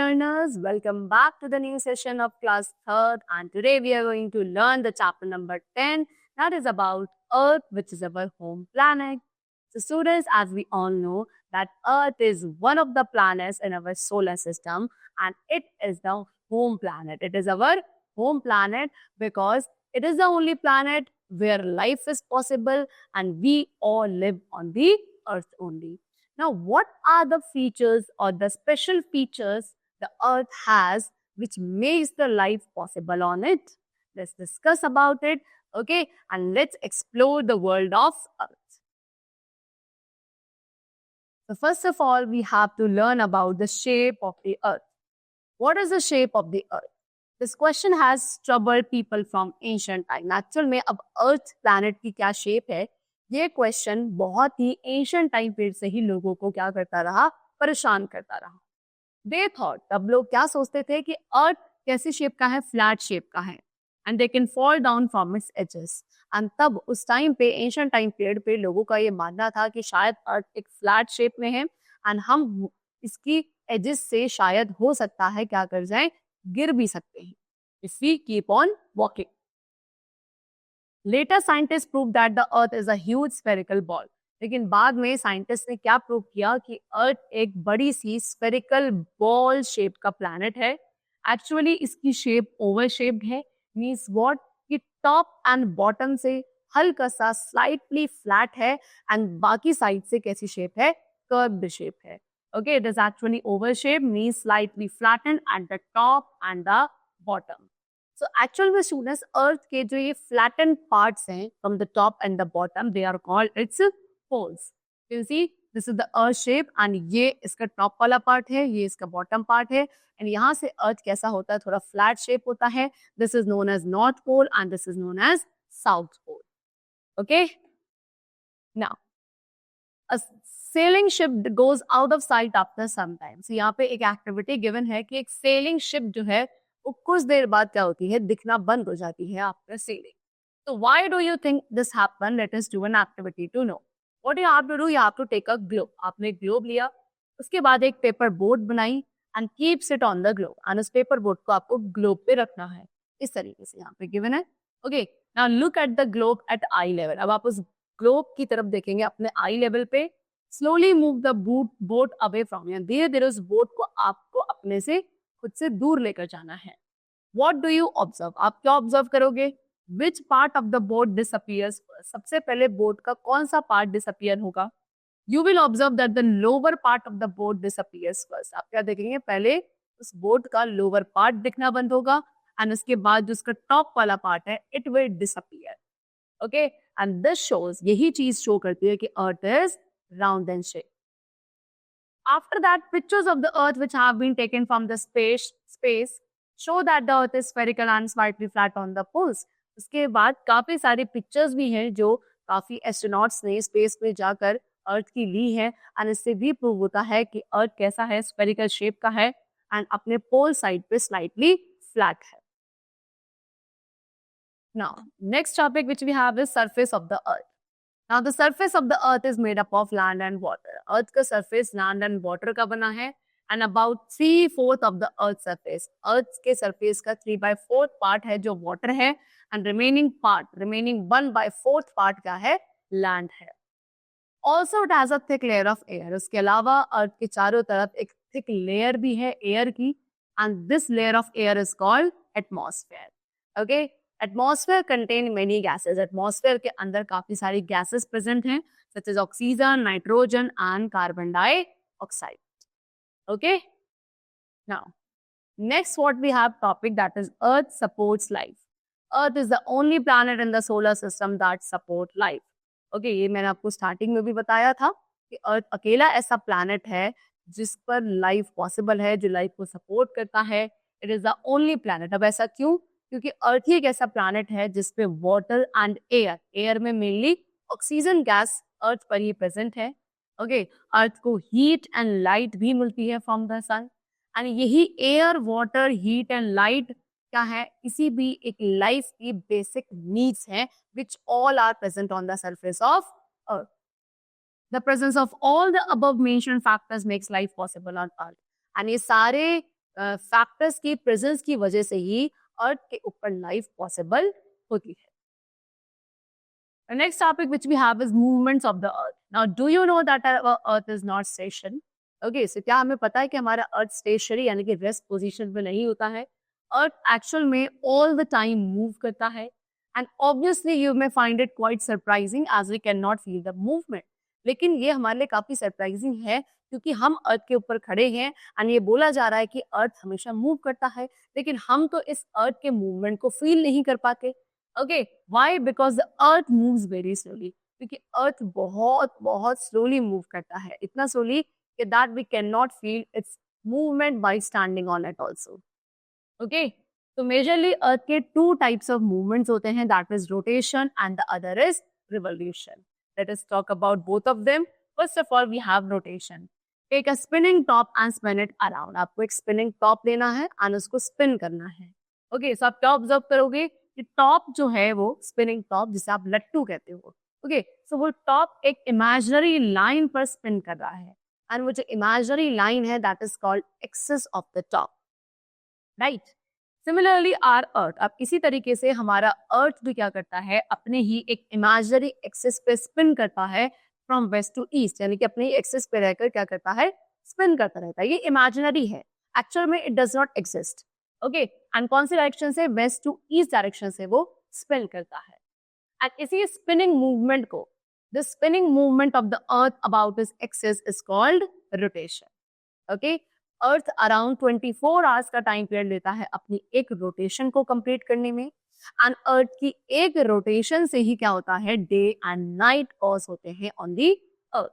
learners, welcome back to the new session of class 3rd, and today we are going to learn the chapter number 10, that is about Earth, which is our home planet. So students, as we all know that Earth is one of the planets in our solar system and it is the home planet. It is our home planet because it is the only planet where life is possible and we all live on the Earth only. Now, what are the features or the special features the Earth has which makes the life possible on it? Let's discuss about it, okay? And let's explore the world of Earth. So first of all, we have to learn about the shape of the Earth. What is the shape of the Earth? This question has troubled people from ancient time. Actual में अब Earth planet की क्या shape है? ये question बहुत ही ancient time period से ही लोगों को क्या करता रहा, परेशान करता रहा. दे थॉट, तब लोग क्या सोचते थे कि अर्थ कैसी शेप का है, फ्लैट शेप का है and they can fall down from its edges. And तब उस टाइम पे एंशियंट टाइम पीरियड पे लोगों का ये मानना था कि शायद अर्थ एक फ्लैट शेप में है एंड हम इसकी एजेस से शायद हो सकता है क्या कर जाए, गिर भी सकते हैं if we keep on walking. Later scientists proved that the earth is a huge spherical ball. लेकिन बाद में साइंटिस्ट ने क्या प्रूव किया कि अर्थ एक बड़ी सी स्फेरिकल बॉल शेप का प्लैनेट है. एक्चुअली इसकी शेप ओवल शेप्ड है. मींस व्हाट कि टॉप एंड बॉटम से हल्का सा स्लाइटली फ्लैट है एंड बाकी साइड से कैसी शेप है, कर्व्ड शेप है. Okay, it is actually Oval shape, means slightly flattened at the top and the bottom. So actual में students अर्थ के जो ये flattened parts हैं from the top and the bottom, they are called its poles. You see, this is the earth shape and ये इसका top वाला part है, ये इसका bottom part है and यहाँ से अर्थ कैसा होता है, थोड़ा flat shape होता है. This is known as north pole and this is known as south pole. Okay? Now, a sailing ship goes out of sight after some time. So यहाँ पे एक activity given है कि एक sailing ship जो है वो कुछ देर बाद क्या होती है, दिखना बंद हो जाती है आफ्टर सेलिंग. तो why do you think this happen? Let us do an activity to know. What you have to do, you have to take a globe. आपने ग्लोब लिया, उसके बाद एक पेपर बोर्ड बनाई and keeps it on the globe and उस paper board को आपको globe पे रखना है. इस तरीके से यहाँ पे गिवन है. Okay, now look at the globe eight I level. अब आप उस ग्लोब की तरफ देखेंगे अपने आई लेवल पे. Slowly move the boat away from you. धीरे धीरे उस बोट को आपको अपने से खुद से दूर लेकर जाना है. What do you observe? आप क्या ऑब्जर्व करोगे? Which part of the boat disappears first? सबसे पहले बोट का कौन सा पार्ट डिसअपियर होगा? You will observe that the lower part of the boat disappears first. आप क्या देखेंगे? पहले उस बोट का लोअर पार्ट दिखना बंद होगा एंड उसके बाद जो उसका टॉप वाला पार्ट है, it will disappear. Okay? And this shows, यही चीज शो करती है कि earth is round and shape. After that, pictures of the earth which have been taken from the space show that the earth is spherical and slightly flat on the poles. उसके बाद काफी सारी pictures भी हैं जो काफी astronauts ने space में जाकर अर्थ की ली है एंड इससे भी प्रूव होता है कि अर्थ कैसा है, स्फेरिकल शेप का है एंड अपने पोल साइड पे स्लाइटली फ्लैट है. Now, next topic which we have is surface of the earth. Now, the surface of the earth is made up of land and water. Earth का surface land and water का बना है and about 3/4 of the earth surface. Earth के surface का 3/4 part है जो water है and remaining 1/4 part क्या है, land है. Also, it has a thick layer of air. उसके अलावा earth के चारों तरफ एक thick layer भी है air की and this layer of air is called atmosphere. Okay? Atmosphere contain many gases. Atmosphere के अंदर काफी सारी gases present हैं such as oxygen, nitrogen and carbon dioxide. Okay? Now, next what we have topic that is Earth supports life. Earth is the only planet in the solar system that support life. Okay, ये मैंने आपको starting में भी बताया था कि अर्थ अकेला ऐसा प्लैनेट है जिस पर लाइफ पॉसिबल है, जो लाइफ को सपोर्ट करता है. It is the only planet. अब ऐसा क्यों? क्योंकि अर्थ ही एक ऐसा प्लैनेट है जिसपे वाटर एंड एयर में मेनली ऑक्सीजन गैस अर्थ पर ही प्रेजेंट है. ओके, अर्थ को हीट एंड लाइट भी मिलती है फ्रॉम द सन एंड यही air, water, heat and light क्या है, किसी भी एक लाइफ की बेसिक नीड्स हैं which all are present on the surface of earth. The presence of all the above mentioned factors makes life possible on earth. And ये सारे factors की प्रेजेंस की वजह से ही अर्थ के ऊपर लाइफ पॉसिबल होती है. The next topic which we have is movements of the earth. Now, do you know that our earth is not stationary? Okay, so क्या हमें पता है कि हमारा अर्थ स्टेशनरी यानी कि रेस्ट पोजीशन पे नहीं होता है. अर्थ एक्चुअल में ऑल द टाइम मूव करता है. And obviously you may find it quite surprising as we can not feel the movement. लेकिन ये हमारे लिए काफी सरप्राइजिंग है क्योंकि हम अर्थ के ऊपर खड़े हैं एंड ये बोला जा रहा है कि अर्थ हमेशा मूव करता है, लेकिन हम तो इस अर्थ के मूवमेंट को फील नहीं कर पाते. Okay, why? Because the earth moves very slowly. क्योंकि अर्थ बहुत बहुत स्लोली मूव करता है, इतना स्लोली कि that we can not feel its movement by standing on it also. Okay, तो मेजरली अर्थ के टू टाइप्स ऑफ मूवमेंट्स होते हैं, that is rotation and the other is revolution. Let us talk about both of them. First of all we have rotation. Take a spinning top and spin it around. आपको एक spinning top लेना है and उसको spin करना है. Okay, सो आप क्या observe करोगे कि टॉप जो है वो स्पिनिंग टॉप, जिसे आप लट्टू कहते हो. ओके, सो वो टॉप एक इमेजिनरी लाइन पर स्पिन कर रहा है एंड वो जो इमेजिनरी लाइन है that is called axis of the top. Right. Similarly our earth, अब इसी तरीके से हमारा अर्थ भी क्या करता है, अपने ही एक इमेजिनरी एक्सिस पे स्पिन करता है फ्रॉम वेस्ट टू ईस्ट, यानी कि अपने एक्सिस पे रहकर क्या करता है, स्पिन करता रहता है. ये इमेजिनरी है, एक्चुअल में it does not exist. Okay, and कौन सी डायरेक्शन से, वेस्ट टू ईस्ट डायरेक्शन से वो स्पिन करता है. एंड इसी स्पिनिंग मूवमेंट को, the spinning movement of the earth about its axis is called rotation. Okay, earth around 24 hours का time period लेता है अपनी एक रोटेशन को कंप्लीट करने में. एंड अर्थ की एक रोटेशन से ही क्या होता है, डे एंड नाइट कॉज होते हैं on the earth.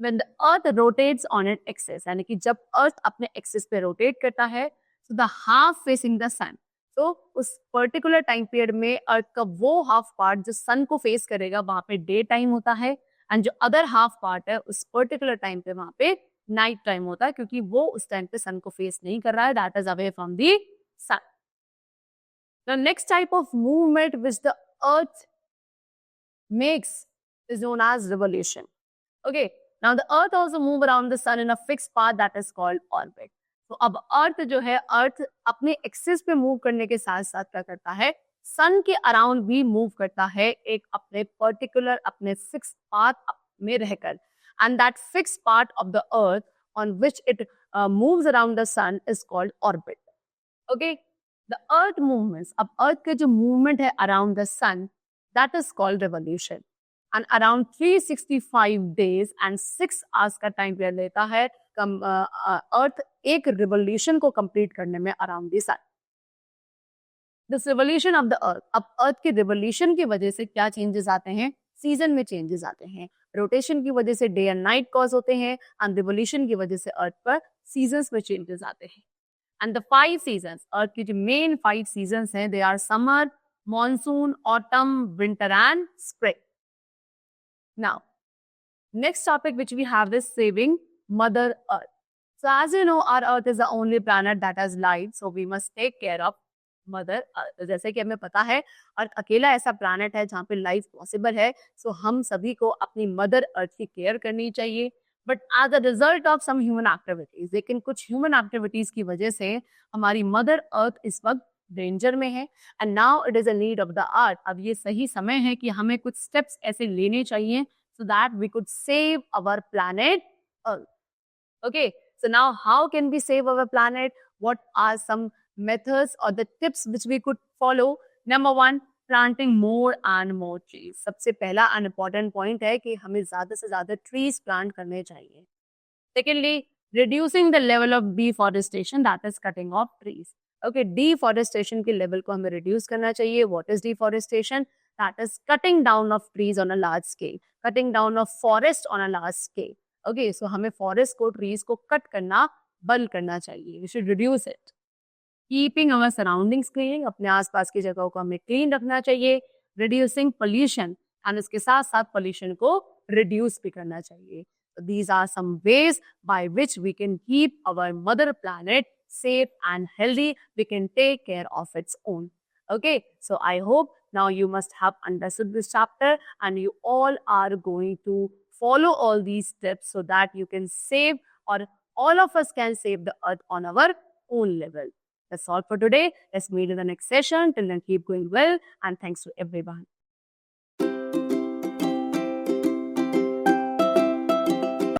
When the earth rotates on its axis, यानी कि जब अर्थ अपने एक्सिस पे रोटेट करता है, so the half facing the sun, तो उस पर्टिकुलर टाइम पीरियड में अर्थ का वो हाफ पार्ट जो सन को फेस करेगा वहां पे डे टाइम होता है, एंड जो अदर हाफ पार्ट है उस पर्टिकुलर टाइम पे वहां पे नाइट टाइम होता है, क्योंकि वो उस टाइम पे सन को फेस नहीं कर रहा है, that is away from the sun. The next type of movement which the earth makes is known as revolution. Okay, now the earth also move around the sun in a fixed path that is called orbit. तो अब अर्थ जो है, अर्थ अपने axis पे move करने के साथ साथ क्या करता है, सन के अराउंड भी मूव करता है एक अपने पर्टिकुलर अपने फिक्स पाथ में रहकर. And that fix part of the earth on which it moves around the sun is called orbit. Okay, the earth movements, अब अर्थ के जो मूवमेंट है around the sun, that is called revolution. And around 365 days and 6 hours का time period लेता है earth एक revolution को complete करने में around the sun. This revolution of the earth, अब अर्थ के रिवोल्यूशन की वजह से क्या चेंजेस आते हैं, सीजन में चेंजेस आते हैं. रोटेशन की वजह से डे एंड नाइट कॉज होते हैं, एंड रिवोल्यूशन की वजह से अर्थ पर सीजन्स में चेंजेस आते हैं. एंड द 5 सीजन्स, अर्थ की जो मेन 5 सीजन्स हैं, they are summer, monsoon, autumn, winter and spring. Now, next topic which we have is saving Mother Earth. So as you know, our Earth is the only planet that has life, so we must take care of Mother Earth. जैसे कि हमें पता है, अर्थ अकेला ऐसा planet है जहाँ पे लाइफ पॉसिबल है, सो हम सभी को अपनी मदर अर्थ की केयर करनी चाहिए. But as a result of some human activities, लेकिन कुछ ह्यूमन एक्टिविटीज की वजह से हमारी मदर अर्थ इस वक्त डेंजर में है, and now it is a need of the earth. अब ये सही समय है कि हमें कुछ स्टेप्स ऐसे लेने चाहिए so that we could save our planet Earth. Okay, so now how can we save our planet? What are some methods or the tips which we could follow? Number 1, planting more and more trees. सबसे पहला and important point है कि हमें ज़्यादा से ज़्यादा trees plant करने चाहिए. Secondly, reducing the level of deforestation, that is cutting off trees. Okay, deforestation के level को हमें reduce करना चाहिए. What is deforestation? That is cutting down of trees on a large scale, cutting down of forest on a large scale. Okay, so हमें forest को, trees को cut करना बंद करना चाहिए. We should reduce it. Keeping our surroundings clean, अपने आसपास की जगहों को हमें clean रखना चाहिए. Reducing pollution, and इसके साथ साथ pollution को reduce भी करना चाहिए. So these are some ways by which we can keep our mother planet safe and healthy. We can take care of its own. Okay, so I hope now you must have understood this chapter and you all are going to follow all these steps so that you can save, or all of us can save the earth on our own level. That's all for today. Let's meet in the next session. Till then, keep going well, and thanks to everyone.